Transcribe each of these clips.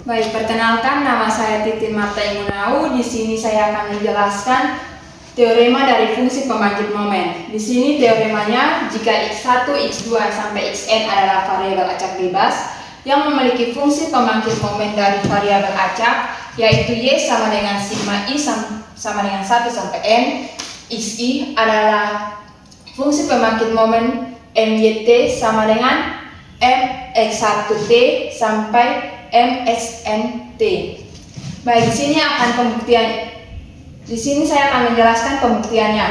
Baik, perkenalkan nama saya Titin Marta Imunau. Di sini saya akan menjelaskan teorema dari fungsi pembangkit momen. Di sini teoremanya jika x1, x2 sampai xn adalah variabel acak bebas yang memiliki fungsi pembangkit momen dari variabel acak, yaitu y sama dengan sigma i sama dengan 1 sampai n, xi adalah fungsi pembangkit momen myt sama dengan mx1t sampai mxnt. Baik, di sini saya akan menjelaskan pembuktiannya.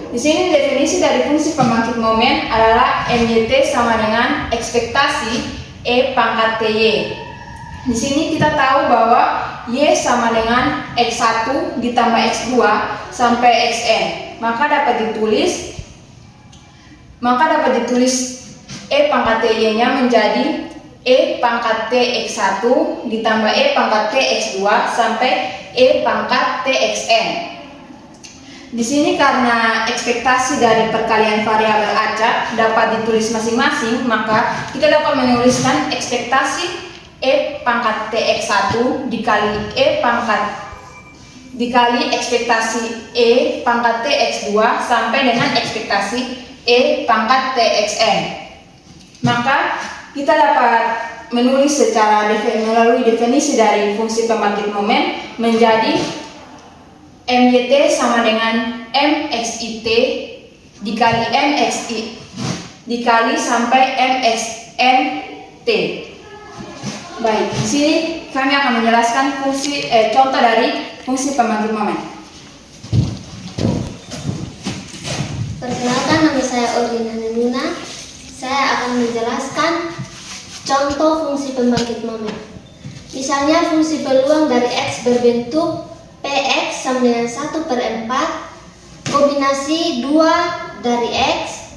Di sini definisi dari fungsi pembangkit momen adalah myt sama dengan ekspektasi e pangkat ty. Di sini kita tahu bahwa y sama dengan x1 ditambah x2 sampai xn. Maka dapat ditulis e pangkat ty nya menjadi e pangkat t x1 ditambah e pangkat t x2 sampai e pangkat t xn. Di sini karena ekspektasi dari perkalian variabel acak dapat ditulis masing-masing, maka kita dapat menuliskan ekspektasi e pangkat t x1 dikali ekspektasi e pangkat t x2 sampai dengan ekspektasi e pangkat t xn. Maka kita dapat menulis melalui definisi dari fungsi pembangkit momen menjadi myt sama dengan mxit dikali mxi dikali sampai mxnt. Baik, di sini kami akan menjelaskan contoh dari fungsi pembangkit momen. Perkenalkan, nama saya Ordina Nenuna. Saya akan menjelaskan contoh fungsi pembangkit momen. Misalnya fungsi peluang dari x berbentuk px sama dengan 1/4 kombinasi 2 dari x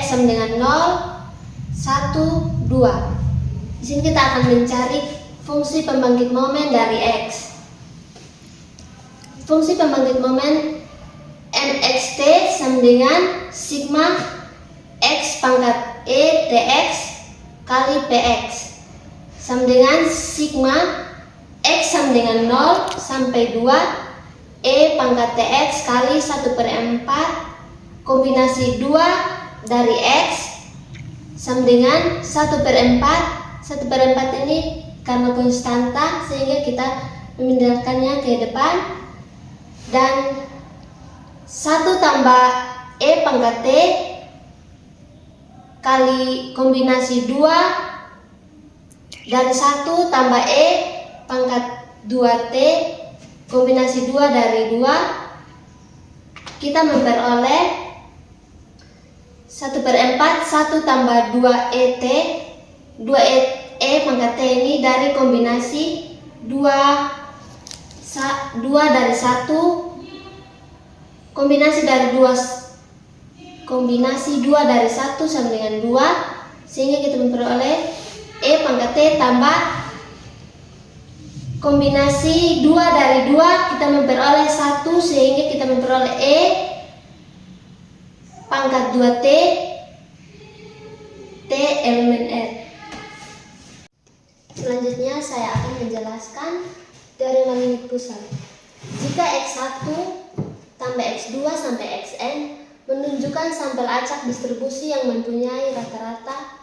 sama dengan 0, 1, 2. Di sini kita akan mencari fungsi pembangkit momen dari x. Fungsi pembangkit momen mxt sama dengan sigma x pangkat e tx kali px sama dengan sigma x sama dengan 0 sampai 2 e pangkat tx kali 1/4 kombinasi 2 dari x sama dengan 1/4. 1/4 ini karena konstanta sehingga kita memindahkannya ke depan, dan 1 tambah e pangkat t kali kombinasi 2 dari 1 tambah e pangkat 2t kombinasi 2 dari 2, kita memperoleh 1/4 1 tambah 2 et 2 e pangkat t ini dari kombinasi 2 dari 1 kombinasi 2 dari 1 sama dengan 2, sehingga kita memperoleh e pangkat t tambah kombinasi 2 dari 2, kita memperoleh 1, sehingga kita memperoleh e pangkat 2t t elemen r. Selanjutnya saya akan menjelaskan teorema limit pusat. Jika x1 tambah x2 sampai xn menunjukkan sampel acak distribusi yang mempunyai rata-rata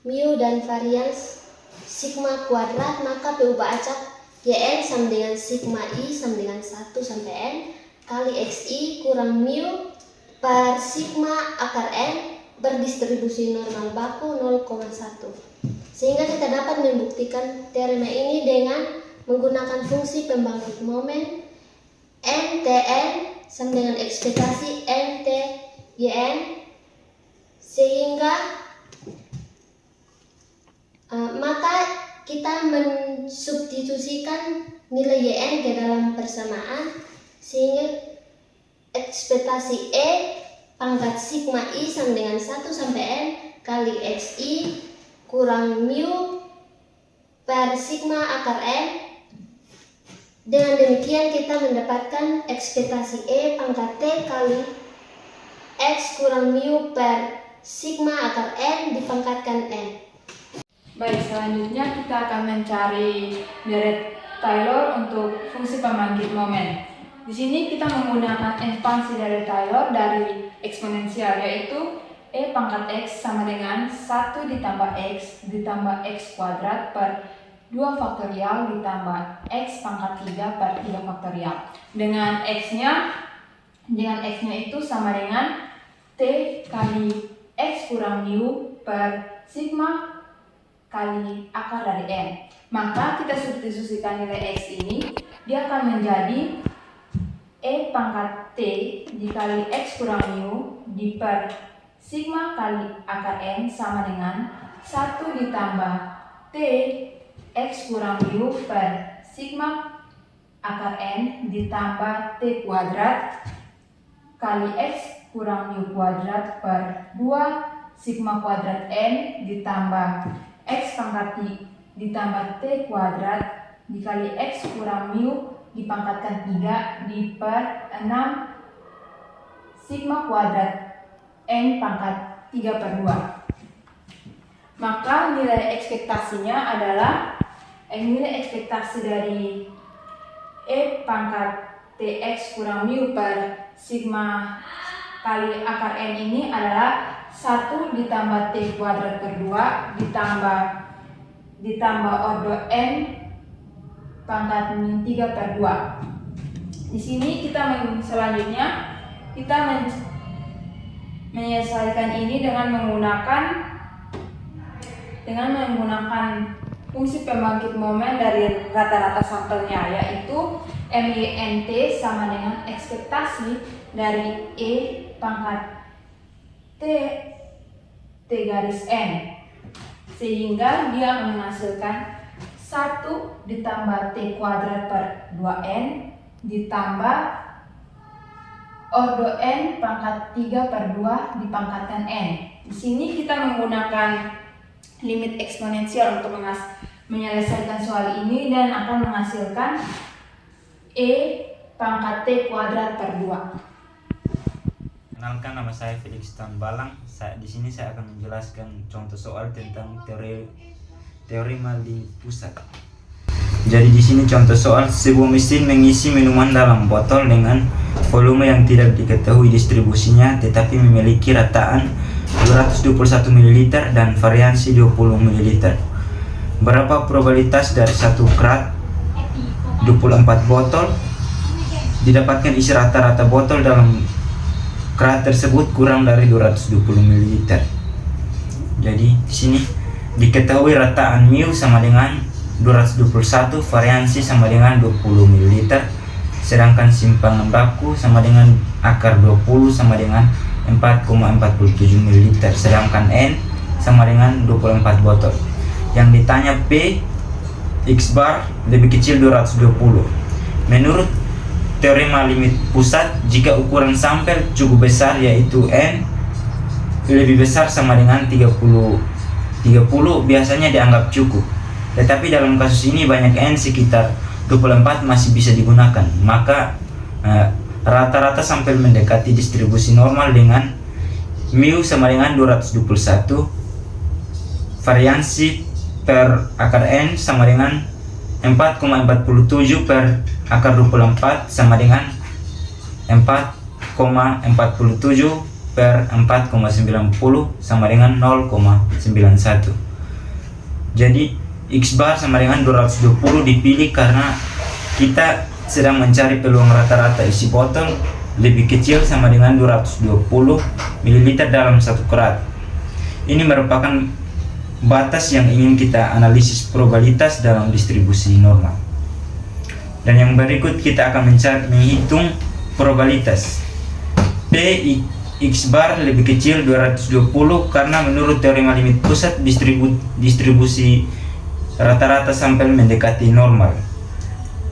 mu dan varians sigma kuadrat, maka PU acak yn sama dengan sigma i sama dengan 1 sampai n kali xi kurang mu per sigma akar n berdistribusi normal baku 0,1. Sehingga kita dapat membuktikan teorema ini dengan menggunakan fungsi pembangkit momen mtn sama dengan ekspektasi mt yn, sehingga maka kita mensubstitusikan nilai yn ke dalam persamaan, sehingga ekspektasi e pangkat sigma i sama dengan 1 sampai n kali xi kurang mu per sigma akar n. Dengan demikian kita mendapatkan ekspektasi e pangkat t kali x kurang mu per sigma akar n dipangkatkan n. Baik, selanjutnya kita akan mencari deret Taylor untuk fungsi pembangkit momen. Di sini kita menggunakan ekspansi dari Taylor dari eksponensial, yaitu E pangkat X sama dengan 1 ditambah X ditambah X kuadrat per 2 faktorial ditambah X pangkat 3 per 3 faktorial. Dengan X-nya itu sama dengan T kali X kurang mu per sigma kali akar dari N. Maka kita substitusikan nilai X ini, dia akan menjadi E pangkat T dikali X kurang mu di per sigma kali akar N sama dengan 1 ditambah T X kurang mu per sigma akar N ditambah T kuadrat kali X kurang mu kuadrat per 2 sigma kuadrat N ditambah X pangkat ditambah T kuadrat dikali X kurang mu dipangkatkan 3 di per 6 sigma kuadrat N pangkat 3 per 2. Maka nilai ekspektasinya adalah nilai ekspektasi dari E pangkat TX kurang mu per sigma kali akar N ini adalah 1 ditambah T kuadrat per 2 ditambah ordo N pangkat min 3 per 2. Di sini selanjutnya kita menyelesaikan ini dengan menggunakan fungsi pembangkit momen dari rata-rata sampelnya, yaitu MYNT sama dengan ekspektasi dari E pangkat T garis N, sehingga dia menghasilkan 1 ditambah T kuadrat per 2N ditambah ordo N pangkat 3 per 2 dipangkatkan N. Di sini kita menggunakan limit eksponensial untuk menyelesaikan soal ini dan akan menghasilkan E pangkat T kuadrat per 2. Kenalkan, nama saya Felix Tambalang. Di sini saya akan menjelaskan contoh soal tentang teorema limit pusat. Jadi di sini contoh soal, sebuah mesin mengisi minuman dalam botol dengan volume yang tidak diketahui distribusinya tetapi memiliki rataan 221 ml dan variansi 20 ml. Berapa probabilitas dari satu kerat 24 botol didapatkan isi rata-rata botol dalam kerat tersebut kurang dari 220 ml. Jadi di sini diketahui rataan mu sama dengan 221, variansi sama dengan 20 ml, sedangkan simpangan baku sama dengan akar 20 sama dengan 4,47 ml, sedangkan N sama dengan 24 botol. Yang ditanya P X bar lebih kecil 220. Menurut teorema limit pusat, jika ukuran sampel cukup besar yaitu N lebih besar sama dengan 30 biasanya dianggap cukup. Tetapi dalam kasus ini banyak N sekitar 24 masih bisa digunakan. Maka rata-rata sampel mendekati distribusi normal dengan mu sama dengan 221, variansi per akar N sama dengan 4,47 per akar 24 sama dengan 4,47 per 4,90 sama dengan 0,91. Jadi X bar sama dengan 220 dipilih karena kita sedang mencari peluang rata-rata isi botol lebih kecil sama dengan 220 ml dalam satu kerat. Ini merupakan batas yang ingin kita analisis probabilitas dalam distribusi normal. Dan yang berikut kita akan menghitung probabilitas. P X bar lebih kecil 220 karena menurut teorema limit pusat distribusi rata-rata sampel mendekati normal.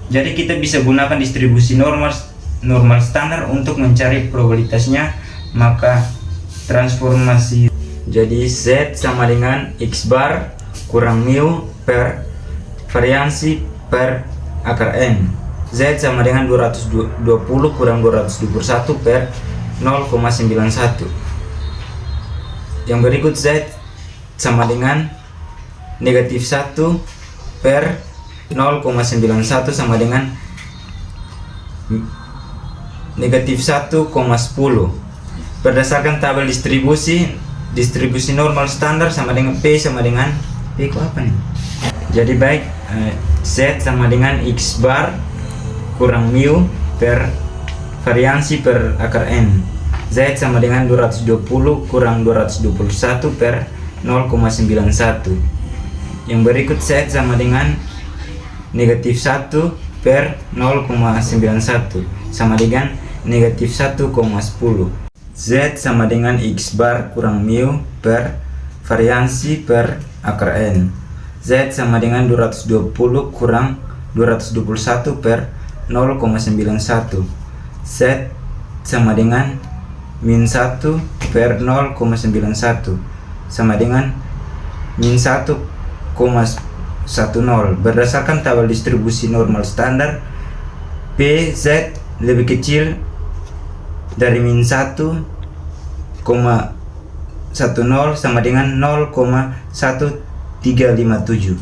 Jadi kita bisa gunakan distribusi normal standar untuk mencari probabilitasnya. Maka transformasi jadi Z sama dengan X bar kurang mu per variansi per akar N. Z sama dengan 220 kurang 221 per 0,91. Yang berikut Z sama dengan negatif 1 per 0,91 sama dengan negatif 1,10. Berdasarkan tabel distribusi normal standar sama dengan P sama dengan P itu apa nih? Jadi baik, Z sama dengan X bar kurang mu per variansi per akar N. Z sama dengan 220 kurang 221 per 0,91. Yang berikut Z sama dengan negatif 1 per 0,91 sama dengan negatif 1,10. Z sama dengan X bar kurang mu per variansi per akar N. Z sama dengan 220 kurang 221 per 0,91. Z sama dengan min 1 per 0,91 sama dengan min 1,10. Berdasarkan tabel distribusi normal standar, PZ lebih kecil dari min 1,10 sama dengan 0,1357.